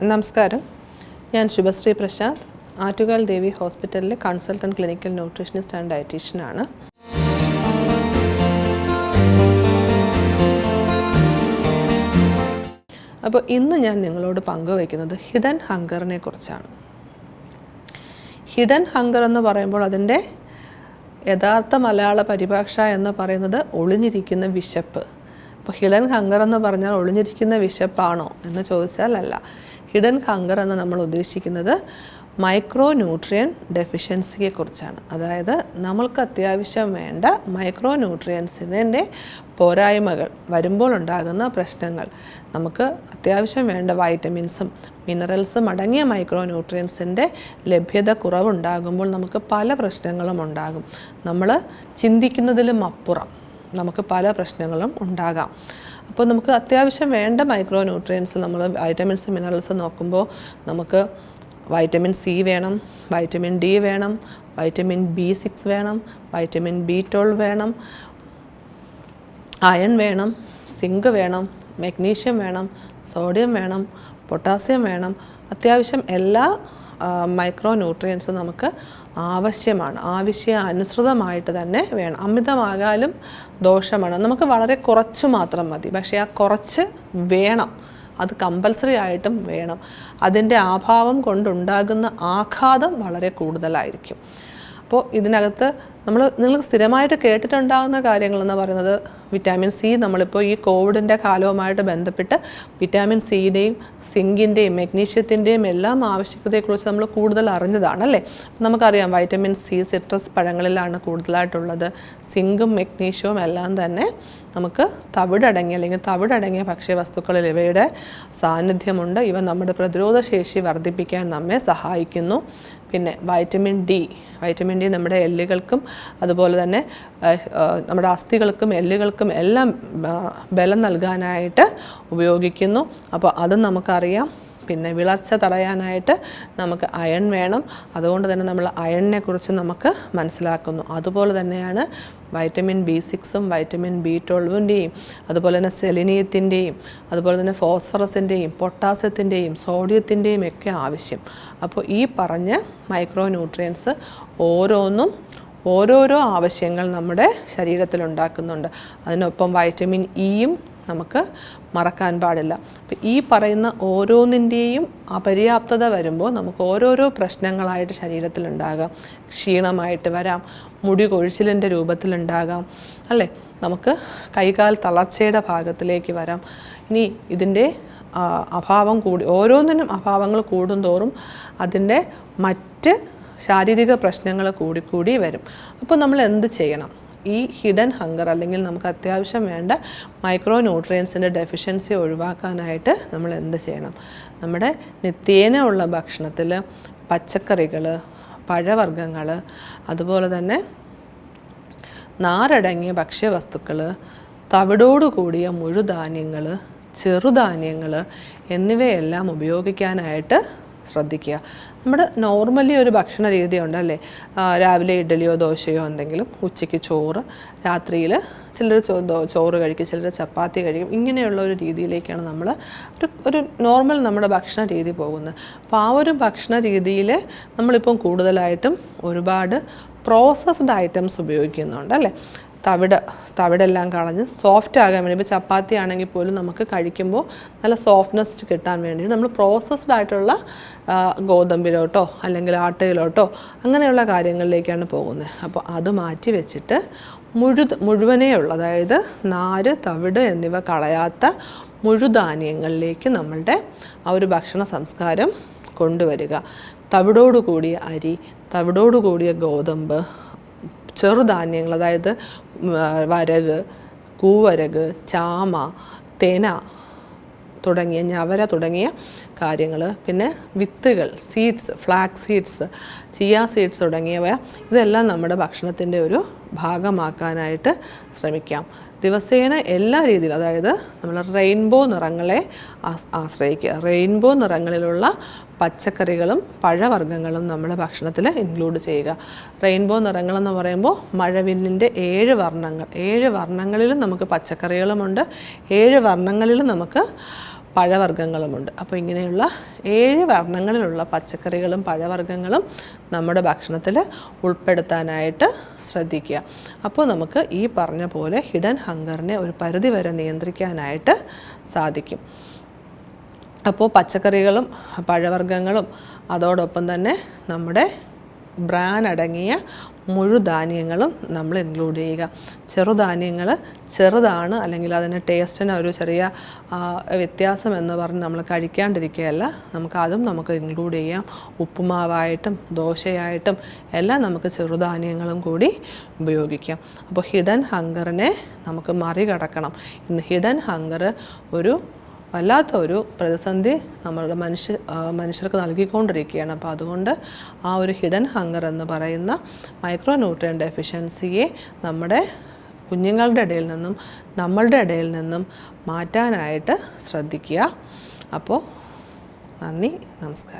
നമസ്കാരം. ഞാൻ ശുഭശ്രീ പ്രശാന്ത്, ആറ്റുകാൽ ദേവി ഹോസ്പിറ്റലിലെ കൺസൾട്ടൻറ്റ് ക്ലിനിക്കൽ ന്യൂട്രീഷനിസ്റ്റ് ആൻഡ് ഡയറ്റീഷ്യനാണ്. അപ്പോൾ ഇന്ന് ഞാൻ നിങ്ങളോട് പങ്കുവയ്ക്കുന്നത് ഹിഡൻ ഹങ്കറിനെ കുറിച്ചാണ്. ഹിഡൻ ഹങ്കർ എന്ന് പറയുമ്പോൾ അതിൻ്റെ യഥാർത്ഥ മലയാള പരിഭാഷ എന്ന് പറയുന്നത് ഒളിഞ്ഞിരിക്കുന്ന വിശപ്പ്. അപ്പോൾ ഹിഡൻ ഹങ്കർ എന്ന് പറഞ്ഞാൽ ഒളിഞ്ഞിരിക്കുന്ന വിശപ്പാണോ എന്ന് ചോദിച്ചാൽ അല്ല. ഹിഡൻ ഹങ്കർ എന്ന് നമ്മൾ ഉദ്ദേശിക്കുന്നത് മൈക്രോ ന്യൂട്രിയൻ ഡെഫിഷ്യൻസിയെ കുറിച്ചാണ്. അതായത് നമ്മൾക്ക് അത്യാവശ്യം വേണ്ട മൈക്രോ ന്യൂട്രിയൻസിൻ്റെ പോരായ്മകൾ വരുമ്പോൾ ഉണ്ടാകുന്ന പ്രശ്നങ്ങൾ, നമുക്ക് അത്യാവശ്യം വേണ്ട വൈറ്റമിൻസും മിനറൽസും അടങ്ങിയ മൈക്രോ ന്യൂട്രിയൻസിൻ്റെ ലഭ്യത കുറവുണ്ടാകുമ്പോൾ നമുക്ക് പല പ്രശ്നങ്ങളും ഉണ്ടാകും. നമ്മൾ ചിന്തിക്കുന്നതിലും അപ്പുറം നമുക്ക് പല പ്രശ്നങ്ങളും ഉണ്ടാകാം. അപ്പോൾ നമുക്ക് അത്യാവശ്യം വേണ്ട മൈക്രോ ന്യൂട്രിയൻസ്, നമ്മൾ വൈറ്റമിൻസ് മിനറൽസ് നോക്കുമ്പോൾ നമുക്ക് വൈറ്റമിൻ സി വേണം, വൈറ്റമിൻ ഡി വേണം, വൈറ്റമിൻ B6 വേണം, വൈറ്റമിൻ B12 വേണം, അയൺ വേണം, സിങ്ക് വേണം, മഗ്നീഷ്യം വേണം, സോഡിയം വേണം, പൊട്ടാസ്യം വേണം. അത്യാവശ്യം എല്ലാ മൈക്രോ ന്യൂട്രിയൻസും നമുക്ക് ആവശ്യമാണ്. ആവശ്യാനുസൃതമായിട്ട് തന്നെ വേണം. അമിതമാകാലും ദോഷമാണ്. നമുക്ക് വളരെ കുറച്ച് മാത്രം മതി, പക്ഷേ ആ കുറച്ച് വേണം, അത് കമ്പൽസറി ആയിട്ടും വേണം. അതിൻ്റെ അഭാവം കൊണ്ടുണ്ടാകുന്ന ആഘാതം വളരെ കൂടുതലായിരിക്കും. അപ്പോൾ ഇതിനകത്ത് നിങ്ങൾ സ്ഥിരമായിട്ട് കേട്ടിട്ടുണ്ടാകുന്ന കാര്യങ്ങളെന്ന് പറയുന്നത് വിറ്റാമിൻ സി. നമ്മളിപ്പോൾ ഈ കോവിഡിൻ്റെ കാലവുമായിട്ട് ബന്ധപ്പെട്ട് വിറ്റാമിൻ സിയുടെയും സിങ്കിൻ്റെയും മഗ്നീഷ്യത്തിൻ്റെയും എല്ലാം ആവശ്യകതയെക്കുറിച്ച് നമ്മൾ കൂടുതൽ അറിഞ്ഞതാണല്ലേ. നമുക്കറിയാം വൈറ്റമിൻ സി സിട്രസ് പഴങ്ങളിലാണ് കൂടുതലായിട്ടുള്ളത്. സിങ്കും മഗ്നീഷ്യവും എല്ലാം തന്നെ നമുക്ക് തവിടടങ്ങിയ ഭക്ഷ്യവസ്തുക്കളിൽ ഇവയുടെ സാന്നിധ്യമുണ്ട്. ഇവ നമ്മുടെ പ്രതിരോധ ശേഷി വർദ്ധിപ്പിക്കാൻ നമ്മെ സഹായിക്കുന്നു. പിന്നെ വൈറ്റമിൻ ഡി നമ്മുടെ എല്ലുകൾക്കും അതുപോലെ തന്നെ നമ്മുടെ അസ്ഥികൾക്കും എല്ലുകൾക്കും എല്ലാം ബലം നൽകാനായിട്ട് ഉപയോഗിക്കുന്നു. അപ്പോൾ അതും നമുക്കറിയാം. പിന്നെ വിളർച്ച തടയാനായിട്ട് നമുക്ക് അയൺ വേണം. അതുകൊണ്ട് തന്നെ നമ്മൾ അയണിനെ കുറിച്ച് നമുക്ക് മനസ്സിലാക്കുന്നു. അതുപോലെ തന്നെയാണ് വൈറ്റമിൻ B6ഉം വൈറ്റമിൻ B12ൻ്റെയും അതുപോലെ തന്നെ സെലിനിയത്തിൻ്റെയും അതുപോലെ തന്നെ ഫോസ്ഫറസിൻ്റെയും പൊട്ടാസ്യത്തിൻ്റെയും സോഡിയത്തിൻ്റെയും ഒക്കെ ആവശ്യം. അപ്പോൾ ഈ പറഞ്ഞ മൈക്രോ ന്യൂട്രിയൻസ് ഓരോന്നും ഓരോരോ ആവശ്യങ്ങൾ നമ്മുടെ ശരീരത്തിലുണ്ടാക്കുന്നുണ്ട്. അതിനൊപ്പം വൈറ്റമിൻ ഇയും നമുക്ക് മറക്കാൻ പാടില്ല. അപ്പം ഈ പറയുന്ന ഓരോന്നിൻ്റെയും അപര്യാപ്തത വരുമ്പോൾ നമുക്ക് ഓരോരോ പ്രശ്നങ്ങളായിട്ട് ശരീരത്തിലുണ്ടാകാം. ക്ഷീണമായിട്ട് വരാം, മുടി കൊഴിച്ചിലിൻ്റെ രൂപത്തിലുണ്ടാകാം, അല്ലേ? നമുക്ക് കൈകാൽ തളർച്ചയുടെ ഭാഗത്തിലേക്ക് വരാം. ഇനി ഇതിൻ്റെ അഭാവം ഓരോന്നിനും അഭാവങ്ങൾ കൂടുന്തോറും അതിൻ്റെ മറ്റ് ശാരീരിക പ്രശ്നങ്ങൾ കൂടി വരും. അപ്പോൾ നമ്മൾ എന്ത് ചെയ്യണം? ഈ ഹിഡൻ ഹങ്കർ അല്ലെങ്കിൽ നമുക്ക് അത്യാവശ്യം വേണ്ട മൈക്രോ ന്യൂട്രിയൻസിൻ്റെ ഡെഫിഷ്യൻസി ഒഴിവാക്കാനായിട്ട് നമ്മൾ എന്ത് ചെയ്യണം? നമ്മുടെ നിത്യേന ഉള്ള ഭക്ഷണത്തിൽ പച്ചക്കറികൾ, പഴവർഗ്ഗങ്ങൾ, അതുപോലെ തന്നെ നാരടങ്ങിയ ഭക്ഷ്യവസ്തുക്കൾ, തവിടോടു കൂടിയ മുഴുധാന്യങ്ങൾ, ചെറുധാന്യങ്ങൾ എന്നിവയെല്ലാം ഉപയോഗിക്കാനായിട്ട് ശ്രദ്ധിക്കുക. നമ്മുടെ നോർമലി ഒരു ഭക്ഷണ രീതി ഉണ്ടല്ലേ, രാവിലെ ഇഡ്ഡലിയോ ദോശയോ എന്തെങ്കിലും, ഉച്ചയ്ക്ക് ചോറ്, രാത്രിയിൽ ചിലർ ചോറ് കഴിക്കും, ചിലർ ചപ്പാത്തി കഴിക്കും. ഇങ്ങനെയുള്ള ഒരു രീതിയിലേക്കാണ് നമ്മൾ ഒരു നോർമൽ നമ്മുടെ ഭക്ഷണ രീതി പോകുന്നത്. അപ്പോൾ ആ ഒരു ഭക്ഷണ രീതിയിൽ നമ്മളിപ്പം കൂടുതലായിട്ടും ഒരുപാട് പ്രോസസ്ഡ് ഐറ്റംസ് ഉപയോഗിക്കുന്നുണ്ട് അല്ലേ. തവിടെല്ലാം കളഞ്ഞ് സോഫ്റ്റ് ആകാൻ വേണ്ടി, ഇപ്പോൾ ചപ്പാത്തി ആണെങ്കിൽ പോലും നമുക്ക് കഴിക്കുമ്പോൾ നല്ല സോഫ്റ്റ്നെസ് കിട്ടാൻ വേണ്ടി നമ്മൾ പ്രോസസ്ഡ് ആയിട്ടുള്ള ഗോതമ്പിലോട്ടോ അല്ലെങ്കിൽ ആട്ടയിലോട്ടോ അങ്ങനെയുള്ള കാര്യങ്ങളിലേക്കാണ് പോകുന്നത്. അപ്പോൾ അത് മാറ്റി വെച്ചിട്ട് മുഴുവനെയുള്ള, അതായത് നാര്, തവിട് എന്നിവ കളയാത്ത മുഴുധാന്യങ്ങളിലേക്ക് നമ്മളുടെ ആ ഒരു ഭക്ഷണ സംസ്കാരം കൊണ്ടുവരിക. തവിടോടു കൂടിയ അരി, തവിടോടു കൂടിയ ഗോതമ്പ്, ചെറുധാന്യങ്ങൾ, അതായത് വരക്, കൂവരക്, ചാമ, തെന തുടങ്ങിയ ഞവര തുടങ്ങിയ കാര്യങ്ങൾ, പിന്നെ വിത്തുകൾ, seeds, flax seeds, chia seeds തുടങ്ങിയവ, ഇതെല്ലാം നമ്മുടെ ഭക്ഷണത്തിൻ്റെ ഒരു ഭാഗമാക്കാനായിട്ട് ശ്രമിക്കാം. ദിവസേന എല്ലാ രീതിയിലും, അതായത് നമ്മൾ റെയിൻബോ നിറങ്ങളെ ആശ്രയിക്കുക. റെയിൻബോ നിറങ്ങളിലുള്ള പച്ചക്കറികളും പഴവർഗ്ഗങ്ങളും നമ്മുടെ ഭക്ഷണത്തിൽ ഇൻക്ലൂഡ് ചെയ്യുക. റെയിൻബോ നിറങ്ങളെന്ന് പറയുമ്പോൾ മഴവില്ലിൻ്റെ 7 വർണ്ണങ്ങൾ, 7 വർണ്ണങ്ങളിലും നമുക്ക് പച്ചക്കറികളുമുണ്ട്, 7 വർണ്ണങ്ങളിലും നമുക്ക് പഴവർഗ്ഗങ്ങളുമുണ്ട്. അപ്പോൾ ഇങ്ങനെയുള്ള 7 വർണ്ണങ്ങളിലുള്ള പച്ചക്കറികളും പഴവർഗ്ഗങ്ങളും നമ്മുടെ ഭക്ഷണത്തിൽ ഉൾപ്പെടുത്താനായിട്ട് ശ്രദ്ധിക്കുക. അപ്പോൾ നമുക്ക് ഈ പറഞ്ഞ പോലെ ഹിഡൻ ഹങ്കറിനെ ഒരു പരിധിവരെ നിയന്ത്രിക്കാനായിട്ട് സാധിക്കും. അപ്പോൾ പച്ചക്കറികളും പഴവർഗ്ഗങ്ങളും അതോടൊപ്പം തന്നെ നമ്മുടെ ബ്രാൻ അടങ്ങിയ മുഴുധാന്യങ്ങളും നമ്മൾ ഇൻക്ലൂഡ് ചെയ്യുക. ചെറുധാന്യങ്ങൾ ചെറുതാണ്, അല്ലെങ്കിൽ അതിന് ടേസ്റ്റിന് ഒരു ചെറിയ വ്യത്യാസം എന്ന് പറഞ്ഞ് നമ്മൾ കഴിക്കാണ്ടിരിക്കുകയല്ല, നമുക്ക് ഇൻക്ലൂഡ് ചെയ്യാം. ഉപ്പുമാവായിട്ടും ദോശയായിട്ടും എല്ലാം നമുക്ക് ചെറുധാന്യങ്ങളും കൂടി ഉപയോഗിക്കാം. അപ്പോൾ ഹിഡൻ ഹങ്കറിനെ നമുക്ക് മറികടക്കണം. ഇന്ന് ഹിഡൻ ഹങ്കർ ഒരു വല്ലാത്ത ഒരു പ്രതിസന്ധി നമ്മളുടെ മനുഷ്യർക്ക് നൽകിക്കൊണ്ടിരിക്കുകയാണ്. അപ്പോൾ അതുകൊണ്ട് ആ ഒരു ഹിഡൻ ഹങ്കർ എന്ന് പറയുന്ന മൈക്രോ ന്യൂട്രിയൻ ഡെഫിഷ്യൻസിയെ നമ്മുടെ കുഞ്ഞുങ്ങളുടെ ഇടയിൽ നിന്നും നമ്മളുടെ ഇടയിൽ നിന്നും മാറ്റാനായിട്ട് ശ്രദ്ധിക്കുക. അപ്പോൾ നന്ദി, നമസ്കാരം.